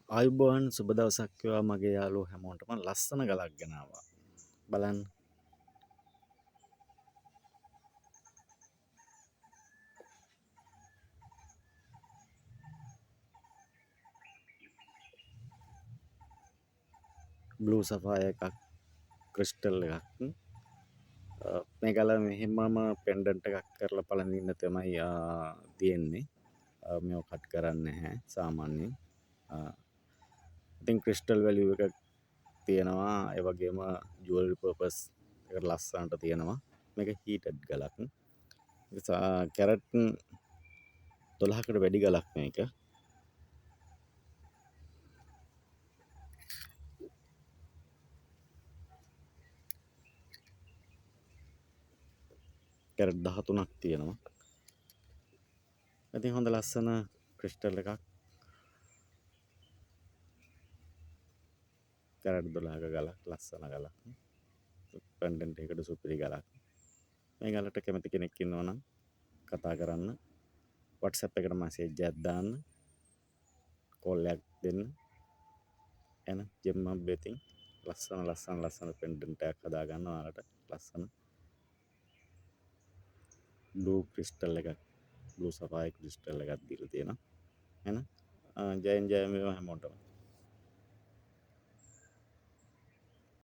ආයුබෝවන් සුබ දවසක් වේවා මගේ යාළුවෝ හැමෝටම ලස්සන ගලක් ගෙනාවා. බලන්න බ්ලූ සෆාය එකක් ක්‍රිස්ටල් එකක්. මේ ගල මෙහෙමම පෙන්ඩන්ට් එකක් කරලා පළඳින්න තමයි තියෙන්නේ. මේව කට් කරන්නේ නැහැ සාමාන්‍යයෙන්. ඉතින් ක්‍රිස්ටල් වැලියු එකක් තියෙනවා. ඒ වගේම ජුවලරි පර්පස් එකට ලස්සනට තියෙනවා. මේක හීටඩ් ගලක්. කැරට් 12කට වැඩි ගලක් මේක. කැරට් 13ක් තියෙනවා. ඉතින් හොඳ ලස්සන ක්‍රිස්ටල් එකක්. කැරට් 12ක ගලක් ලස්සන ගලක්. පෙන්ඩන්ට් එකකට සුපිරි ගලක්. මේ ගලට කැමති කෙනෙක් ඉන්නවා නම් කතා කරන්න. WhatsApp එකට මැසේජ් එකක් දාන්න. කෝල් එකක් දෙන්න. එන ජෙම් අප් බෙතින් ලස්සන පෙන්ඩන්ට් එකක් හදා ගන්න ඔයාලට ලස්සන බ්ලූ ක්‍රිස්ටල් එකක් බ්ලූ සෆායර් ක්‍රිස්ටල් එකක් දීලා තියෙනවා. එහෙනම් ජයෙන් ජය වේවා හැමෝටම.